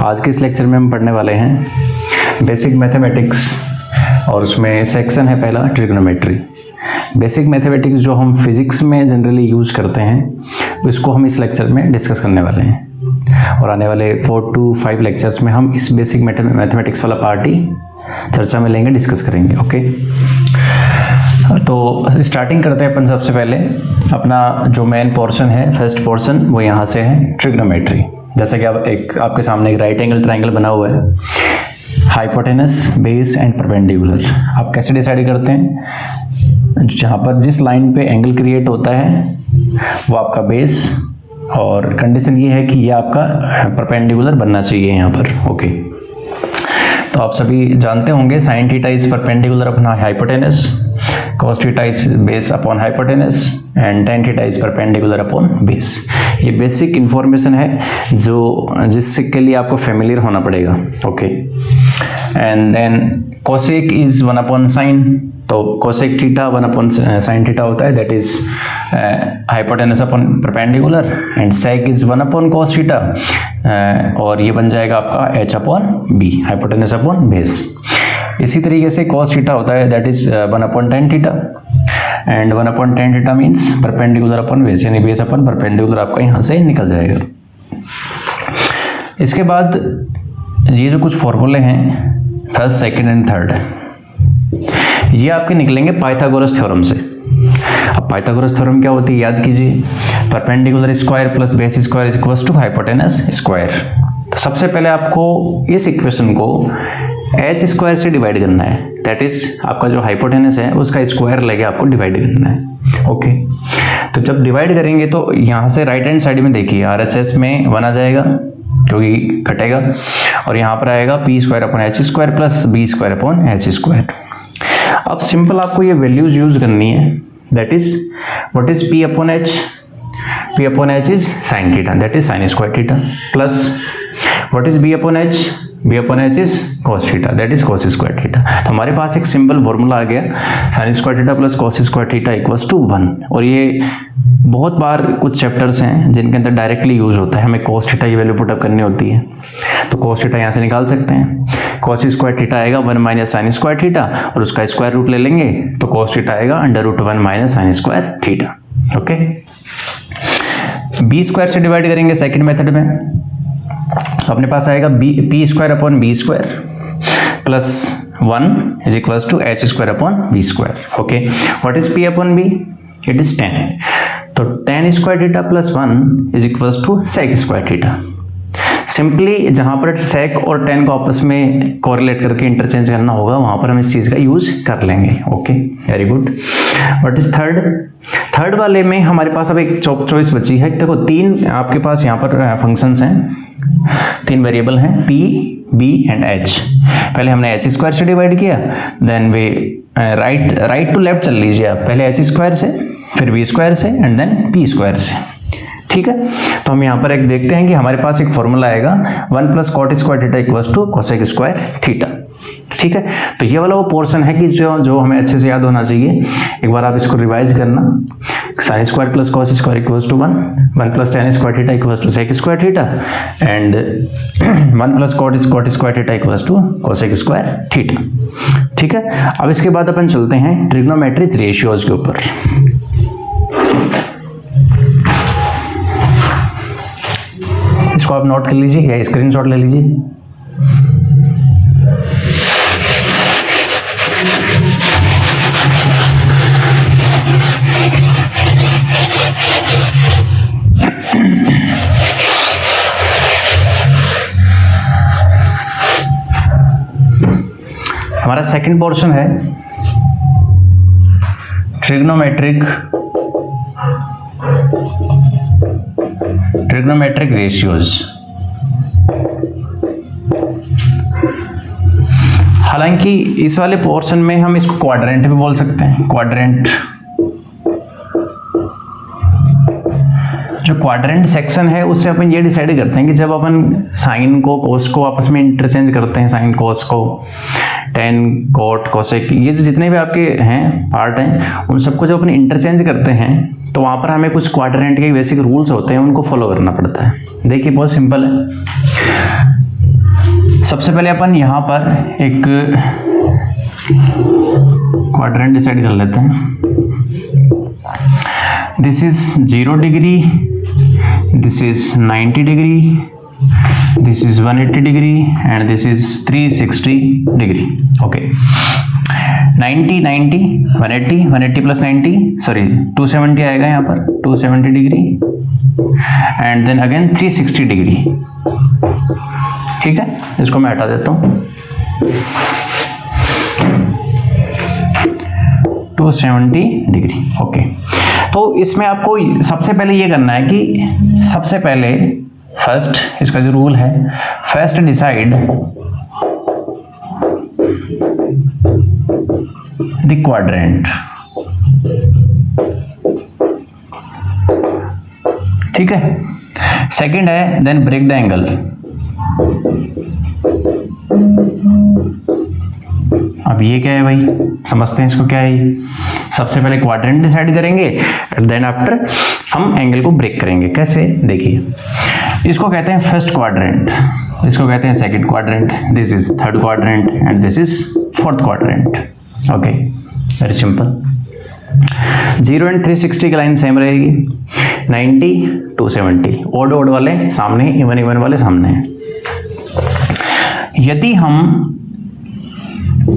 आज के इस लेक्चर में हम पढ़ने वाले हैं बेसिक मैथमेटिक्स और उसमें सेक्शन है पहला ट्रिग्नोमेट्री। बेसिक मैथमेटिक्स जो हम फिजिक्स में जनरली यूज करते हैं इसको हम इस लेक्चर में डिस्कस करने वाले हैं और आने वाले 4 to 5 लेक्चर्स में हम इस बेसिक मैथमेटिक्स वाला पार्ट ही चर्चा में लेंगे, डिस्कस करेंगे। ओके, तो स्टार्टिंग करते हैं अपन। सबसे पहले अपना जो मेन पोर्शन है, फर्स्ट पोर्शन, वो यहाँ से है ट्रिग्नोमेट्री। जैसे कि आपके सामने एक राइट एंगल ट्रायंगल बना हुआ है, हाइपोटेनस, बेस एंड परपेंडिकुलर। आप कैसे डिसाइड करते हैं? जहाँ पर जिस लाइन पे एंगल क्रिएट होता है वो आपका बेस, और कंडीशन ये है कि ये आपका परपेंडिकुलर बनना चाहिए यहाँ पर। ओके, तो आप सभी जानते होंगे sine theta is perpendicular upon hypotenuse, cos theta is base upon hypotenuse and tan theta is perpendicular upon base. ये बेसिक इंफॉर्मेशन है जिससे के लिए आपको फेमिलियर होना पड़ेगा। Okay, and then cosec is 1 upon sine, तो cosec theta 1 upon sine theta होता है, that is hypotenuse upon perpendicular, and sec is 1 upon cos theta, और ये बन जाएगा आपका h upon b, hypotenuse upon base. इसी तरीके से cos थीटा होता है, that is 1 upon tan theta, and 1 upon tan theta means perpendicular upon base, यानी बेस अपॉन परपेंडिकुलर आपका यहाँ से निकल जाएगा। इसके बाद ये जो कुछ फॉर्मूले हैं फर्स्ट, सेकंड एंड थर्ड, ये आपके निकलेंगे पाइथागोरस थ्योरम से। अब पाइथागोरस थ्योरम क्या होती है याद कीजिए, perpendicular square plus base square equals to hypotenuse square. तो सबसे पहले आपको इस इक्वेशन को h स्क्वायर से डिवाइड करना है, दैट इज आपका जो हाइपोटेनस है उसका स्क्वायर लेके आपको डिवाइड करना है। ओके, तो जब डिवाइड करेंगे तो यहाँ से राइट हैंड साइड में देखिए RHS में 1 आ जाएगा क्योंकि कटेगा, और यहाँ पर आएगा p square upon h square plus b square upon h square. अब सिंपल आपको ये वैल्यूज यूज करनी है, that is what is p upon h, p upon h is sine theta, that is sine square theta, plus what is b upon h, b upon h is cos theta, that is cos square theta. तो हमारे पास एक simple formula आ गया, sign square theta plus cos square theta equals to 1। और ये बहुत बार कुछ chapters हैं जिनके अंदर डायरेक्टली यूज होता है, हमें cos थीटा की वैल्यू पुटअप करनी होती है, तो cos थीटा यहाँ से निकाल सकते हैं। cos स्क्वायर थीटा आएगा 1 माइनस साइन स्क्वायर थीटा, और उसका स्क्वायर रूट ले लेंगे तो cos थीटा आएगा √1 minus sine square theta. Okay, b square से डिवाइड करेंगे सेकेंड मेथड में, अपने पास आएगा p square upon b square plus 1 is equals to h square upon b square. Okay, what is p upon b, it is tan, तो tan square theta plus 1 is equals to sec square theta. Simply जहां पर sec और tan को आपस में correlate करके interchange करना होगा वहां पर हम इस चीज का यूज कर लेंगे। Okay, very good. What is third वाले में हमारे पास अब एक चॉइस बची है। देखो 3 आपके पास यहाँ पर फंक्शंस हैं, 3 वेरिएबल हैं p, b एंड h। पहले हमने h स्क्वायर से डिवाइड किया, then way right to left चल लीजिए आप, पहले h स्क्वायर से, फिर b स्क्वायर से, एंड देन p स्क्वायर से। ठीक है, तो हम यहाँ पर एक देखते हैं कि हमारे पास एक फॉर्मूला आएगा 1 plus cot square theta equals to cosec square theta. ठीक है, तो ये वाला वो पोर्शन है कि जो हमें अच्छे से याद होना चाहिए। एक बार आप इसको रिवाइज करना, sine square plus cos square equals to 1 plus tan square theta equals to sec square theta, and 1 plus cot square theta equals to cosec square theta. ठीक है, अब इसके बाद अपन चलते हैं ट्रिग्नोमेट्रिक रेशियोज के ऊपर। इसको आप नोट कर लीजिए या स्क्रीनशॉट ले लीजिए। हमारा सेकंड पोर्शन है ट्रिग्नोमेट्रिक रेशियोज। हालांकि इस वाले पोर्शन में हम इसको क्वाड्रेंट भी बोल सकते हैं। क्वाड्रेंट, जो क्वाड्रेंट सेक्शन है उससे अपन ये डिसाइड करते हैं कि जब अपन साइन को कोस को आपस में इंटरचेंज करते हैं, साइन कोस को, टेन कोट कोसेक, ये जो जितने भी आपके हैं पार्ट हैं उन सबको जब अपन इंटरचेंज करते हैं तो वहाँ पर हमें कुछ क्वाड्रेंट के बेसिक रूल्स होते हैं, उनको फॉलो करना पड़ता है। देखिए बहुत सिंपल है। सबसे पहले अपन यहाँ पर एक क्वाड्रेंट डिसाइड कर लेते हैं. This is 0 degree, this is 90 degree, this is 180 degree and this is 360 degree. Okay, 90 90 180 180 plus 90 sorry 270 आएगा यहाँ पर, 270 degree and then again 360 degree. ठीक है, इसको मैं हटा देता हूँ. 270 डिग्री. ओके, तो इसमें आपको सबसे पहले ये करना है कि सबसे पहले फर्स्ट, इसका जो रूल है, फर्स्ट डिसाइड द क्वाड्रेंट. ठीक है, सेकंड है देन ब्रेक द एंगल. अब ये क्या है भाई, समझते हैं इसको क्या है. सबसे पहले क्वाड्रेंट डिसाइड करेंगे एंड देन आफ्टर हम एंगल को ब्रेक करेंगे. कैसे, देखिए, इसको कहते हैं फर्स्ट क्वाड्रेंट, इसको कहते हैं second quadrant, this is third quadrant and this is fourth quadrant. Okay, very simple. 0 and 360 की लाइन सेम रहेगी. 90 270, ओड ओड वाले सामने, इवन इवन वाले सामने हैं. यदि हम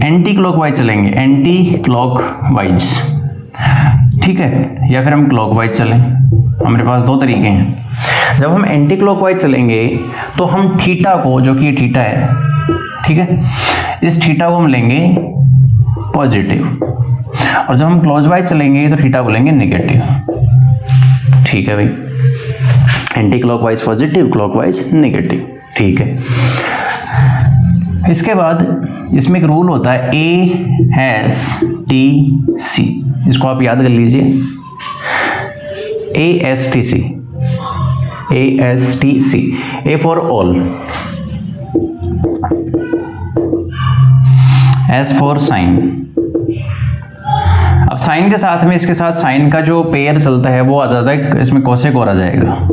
एंटी क्लॉकवाइज चलेंगे, एंटी क्लॉकवाइज, ठीक है, या फिर हम क्लॉकवाइज चलें, हमारे पास दो तरीके हैं. जब हम एंटी क्लॉकवाइज चलेंगे तो हम थीटा को, जो कि ये थीटा है, ठीक है, इस थीटा को हम लेंगे पॉजिटिव, और जब हम क्लॉकवाइज चलेंगे तो थीटा को लेंगे नेगेटिव. ठीक है भाई, anti clockwise positive, clockwise negative. ठीक है, इसके बाद इसमें एक रूल होता है ASTC, इसको आप याद कर लीजिए. ASTC, ASTC, A for all, S for sine. अब साइन के साथ में, इसके साथ साइन का जो पेयर चलता है वो आ जाता है, इसमें कोसेक और आ जाएगा,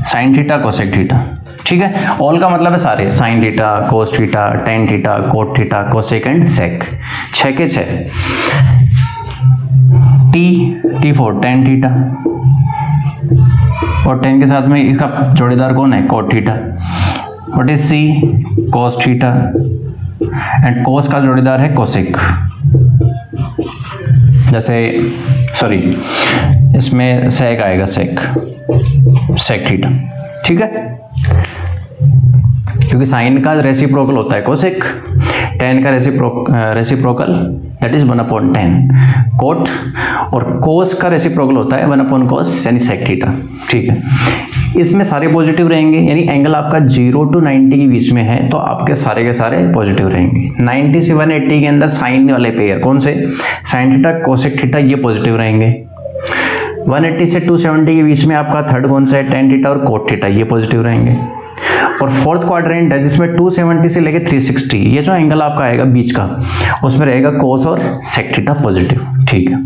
साइन थीटा कोसेक थीटा. ठीक है, ऑल का मतलब है सारे, sine theta, cos theta, tan theta, cot theta, cosec and sec. 6 के 6. T फॉर टेन थीटा, और 10 के साथ में इसका जोड़ीदार कौन है, cot theta. What is C, cos theta, and cos का जोड़ीदार है कोसेक. जैसे सॉरी, इसमें सेक आएगा, सेक थीटा. ठीक है, क्योंकि साइन का रेसिप्रोकल होता है कोसेक, टेन का रेसिप्रोकल दैट इज 1/10, कोट, और कोस का रेसिप्रोकल होता है 1/cos यानी सेक थीटा. ठीक है, इसमें सारे पॉजिटिव रहेंगे, यानी एंगल आपका 0 to 90 के बीच में है तो आपके सारे के सारे पॉजिटिव रहेंगे. 90 से 180 के अंदर साइन वाले पेयर कौन से, साइन थीटा, कोसेक थीटा, ये पॉजिटिव रहेंगे. 180 से 270 के बीच में आपका थर्ड कौन सा है, टेन थीटा और कोट थीटा, ये पॉजिटिव रहेंगे. और फोर्थ क्वाड्रेंट है जिसमें 270 से लेके 360, ये जो एंगल आपका आएगा बीच का, उसमें रहेगा कोस और सेक थीटा पॉजिटिव. ठीक है,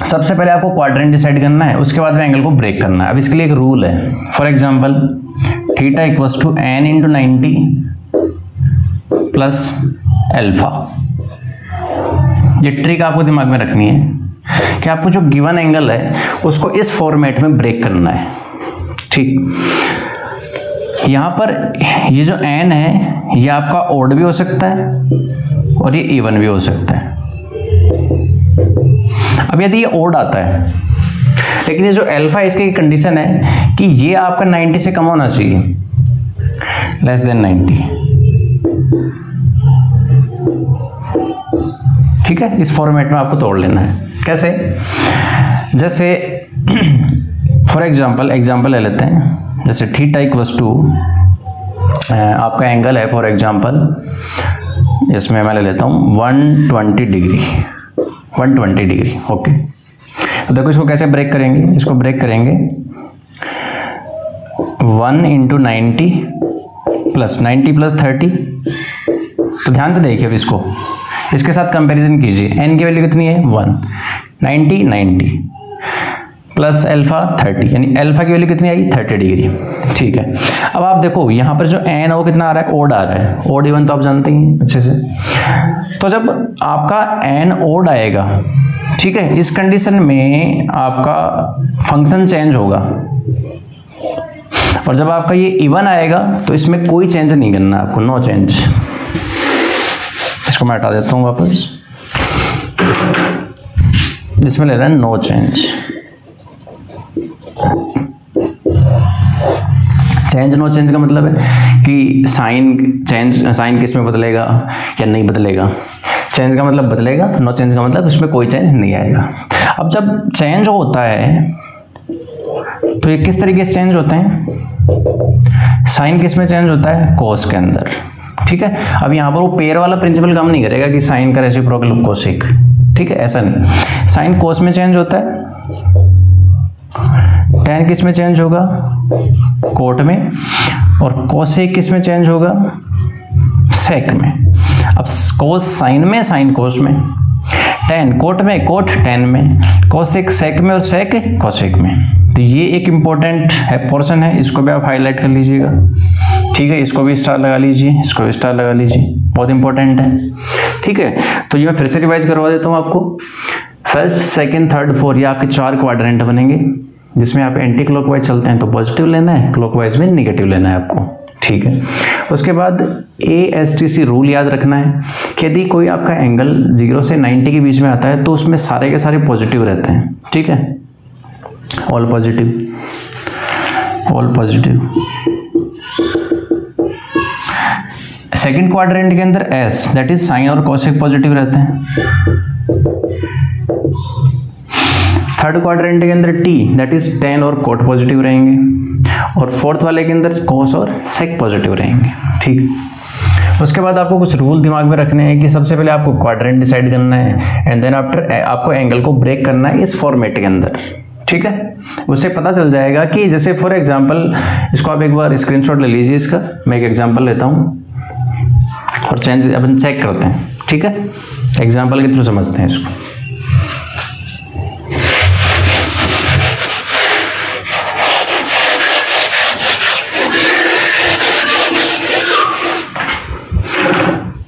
सबसे पहले आपको क्वाड्रेंट डिसाइड करना है, उसके बाद में एंगल को ब्रेक करना है. अब इसके लिए एक रूल है. For example, theta equals to n into 90 plus alpha. ये ट्रिक आपको दिमाग में रखनी है कि आपको जो गिवन एंगल है उसको इस फॉर्मेट में ब्रेक करना है. ठीक, यहाँ पर ये जो n है ये आपका ऑड भी हो सकता है और ये इवन भी हो सकता है. अब यदि ये ऑड आता है, लेकिन ये जो अल्फा है इसकी कंडीशन है कि ये आपका 90 से कम होना चाहिए, लेस देन 90. ठीक है, इस फॉर्मेट में आपको तोड़ लेना है. कैसे, जैसे फॉर एग्जाम्पल ले लेते हैं. जैसे थीटा इक्वल्स टू आपका एंगल है, फॉर एग्जाम्पल इसमें मैं ले लेता हूँ 120 डिग्री. ओके, तो देखो इसको कैसे ब्रेक करेंगे, इसको ब्रेक करेंगे 1 इंटू 90 प्लस 30. तो ध्यान से देखिए अब इसको, इसके साथ कंपैरिजन कीजिए. n की वैल्यू कितनी है, 1, 90 प्लस अल्फा 30, यानी अल्फा की वैल्यू कितनी आई 30 डिग्री। ठीक है, अब आप देखो यहाँ पर जो एन वो कितना आ रहा है, ओड आ रहा है, ओड इवन तो आप जानते ही अच्छे से। तो जब आपका एन ओड आएगा, ठीक है, इस कंडीशन में आपका फंक्शन चेंज होगा, और जब आपका ये इवन आएगा तो इसमें कोई चेंज नहीं करना है आपको, नो चेंज। इसको मैं हटा देता हूँ वापस, जिसमें ले रहा है no change. Change no change का मतलब है कि साइन किस में बदलेगा या नहीं बदलेगा। चेंज का मतलब बदलेगा, नो चेंज का मतलब इसमें कोई चेंज नहीं आएगा। अब जब चेंज होता है तो ये किस तरीके से चेंज होते हैं, साइन किस में चेंज होता है, कोस के अंदर। ठीक है, अब यहाँ पर वो पेयर वाला प्रिंसिपल काम नहीं करेगा कि साइन का रेसिप्रोकल कोसेक, ठीक है, ऐसा नहीं। साइन कोस में चेंज होता है, टैन किस में चेंज होगा, कोट में, और कोसेक किस में चेंज होगा, सेक में। अब कोस साइन में, साइन कोस में, टैन कोट में, कोट टैन में, कोसेक सेक में, और सेक कोसेक में। तो ये एक इम्पोर्टेंट है पोर्शन है, इसको भी आप हाईलाइट कर लीजिएगा। ठीक है, इसको भी स्टार लगा लीजिए, इसको भी स्टार लगा लीजिए, बहुत इंपॉर्टेंट है। ठीक है, तो ये मैं फिर से रिवाइज करवा देता हूँ आपको। फर्स्ट, सेकंड, थर्ड, फोर्थ, ये आपके 4 क्वाड्रेंट बनेंगे, जिसमें आप एंटी क्लॉकवाइज चलते हैं तो पॉजिटिव लेना है, क्लॉकवाइज में नेगेटिव लेना है आपको। ठीक है, उसके बाद ASTC रूल याद रखना है कि यदि कोई आपका एंगल 0 से 90 के बीच में आता है तो उसमें सारे के सारे पॉजिटिव रहते हैं। ठीक है, all positive, all positive. Second quadrant के अंदर S, दैट इज साइन और कोसेक पॉजिटिव रहते हैं। थर्ड क्वाड्रेंट के अंदर T, दैट इज टैन और कोट पॉजिटिव रहेंगे, और फोर्थ वाले के अंदर कोस और सेक पॉजिटिव रहेंगे। ठीक, उसके बाद आपको कुछ रूल दिमाग में रखने हैं कि सबसे पहले आपको क्वाड्रेंट डिसाइड करना है, एंड देन आफ्टर आपको एंगल को ब्रेक करना है इस फॉर्मेट के अंदर। ठीक है, उससे पता चल जाएगा कि जैसे फॉर एग्जांपल, इसको आप एक बार स्क्रीनशॉट ले लीजिए इसका, मैं एक एग्जांपल लेता हूँ और चेंज अपन चेक करते हैं। ठीक है, एग्जांपल के थ्रू समझते हैं इसको।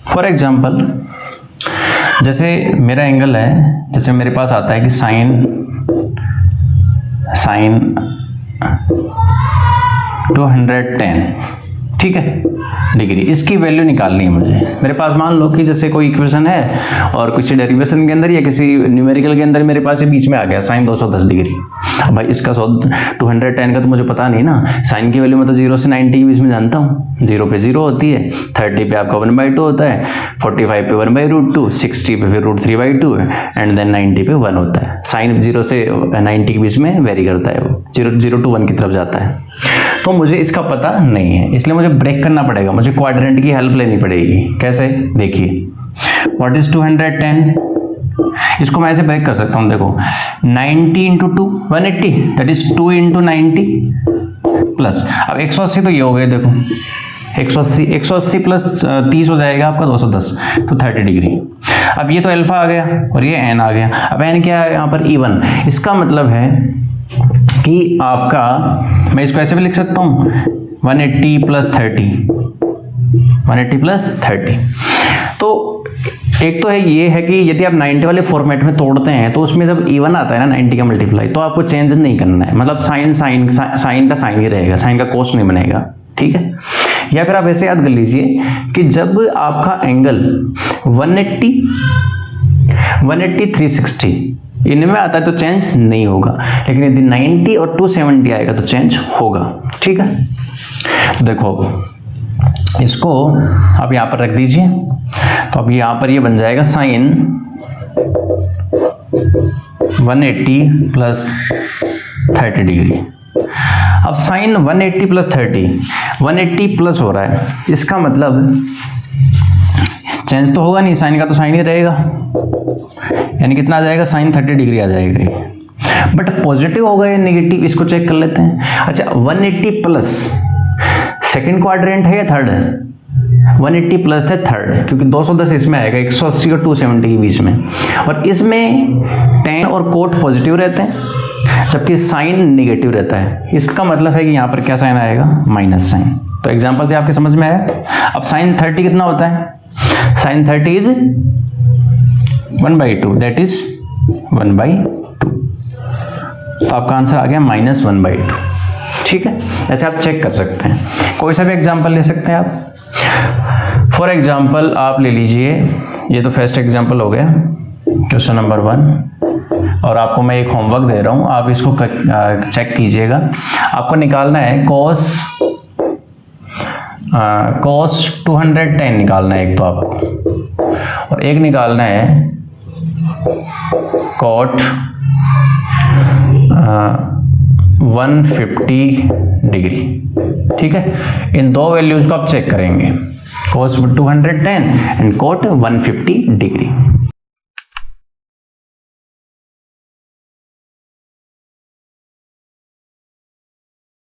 फॉर एग्जाम्पल, जैसे मेरा एंगल है, जैसे मेरे पास आता है कि साइन 210, ठीक है, डिग्री, इसकी वैल्यू निकालनी है मुझे। मेरे पास मान लो कि जैसे कोई इक्वेशन है और किसी डेरिवेशन के अंदर या किसी न्यूमेरिकल के अंदर मेरे पास ये बीच में आ गया साइन 210 डिग्री। अब भाई इसका 210 का तो मुझे पता नहीं ना, साइन की वैल्यू मैं तो 0 से 90 के बीच में जानता हूँ। 0 पे 0 होती है, 30 पे आपका 1/2 होता है, 45 पे 1/√2, 60 पे फिर √3/2 है, एंड देन 90 पे 1 होता है। साइन 0 से 90 के बीच में वेरी करता है, वो 0 to 1 की तरफ जाता है। तो मुझे इसका पता नहीं है, इसलिए मुझे ब्रेक करना पड़ेगा, मुझे क्वाड्रेंट की हेल्प लेनी पड़ेगी। कैसे, देखिए, व्हाट इज 210, इसको मैं ऐसे ब्रेक कर सकता हूँ। देखो 90 × 2 180, दैट इज 2 × 90 प्लस, अब 180 तो ये हो गए, देखो 180 प्लस 30 हो जाएगा आपका 210, तो 30 डिग्री। अब ये तो अल्फा आ गया और ये एन आ गया। अब एन क्या है यहाँ पर, इवन। इसका मतलब है कि आपका, मैं इसको ऐसे भी लिख सकता हूँ 180 + 30, 180 + 30। तो एक तो है ये है कि यदि आप 90 वाले फॉर्मेट में तोड़ते हैं तो उसमें जब इवन आता है ना 90 का मल्टीप्लाई, तो आपको चेंज नहीं करना है, मतलब साइन का साइन ही रहेगा, साइन का कोस नहीं बनेगा। ठीक है, या फिर आप ऐसे याद कर लीजिए कि जब आपका एंगल 180, 360 इनमें आता है तो चेंज नहीं होगा, लेकिन यदि 90 और 270 आएगा तो चेंज होगा। ठीक है, देखो इसको आप यहाँ पर रख दीजिए, तो अब यहाँ पर ये बन जाएगा साइन 180 + 30 डिग्री। अब साइन 180 + 30, 180 प्लस हो रहा है, इसका मतलब चेंज तो होगा नहीं, साइन का तो साइन ही रहेगा, यानी कितना आ जाएगा, साइन 30 डिग्री आ जाएगा। बट पॉजिटिव होगा या नेगेटिव, इसको चेक कर लेते हैं। अच्छा, 180 प्लस सेकंड क्वाड्रेंट है या थर्ड है, 180 प्लस है थर्ड, क्योंकि 210 इसमें आएगा, 180 और 270 के बीच में, और इसमें टैन और कोट पॉजिटिव रहते हैं। जबकि साइन नेगेटिव रहता है। इसका मतलब है कि यहाँ पर क्या साइन आएगा, माइनस साइन। तो एग्जाम्पल से आपके समझ में आया। अब साइन 30 कितना होता है, साइन 30 इज 1/2, दैट इज 1/2। तो आपका आंसर आ गया -1/2। ठीक है, ऐसे आप चेक कर सकते हैं। कोई सा भी एग्जाम्पल ले सकते हैं आप। फॉर एग्जाम्पल आप ले लीजिए, ये तो फर्स्ट एग्जाम्पल हो गया, क्वेश्चन नंबर 1, और आपको मैं एक होमवर्क दे रहा हूँ, आप इसको चेक कीजिएगा। आपको निकालना है cos 210 निकालना है एक तो आपको, और एक निकालना है cot 150 डिग्री। ठीक है, इन दो वैल्यूज को आप चेक करेंगे, cos 210 एंड cot 150 डिग्री।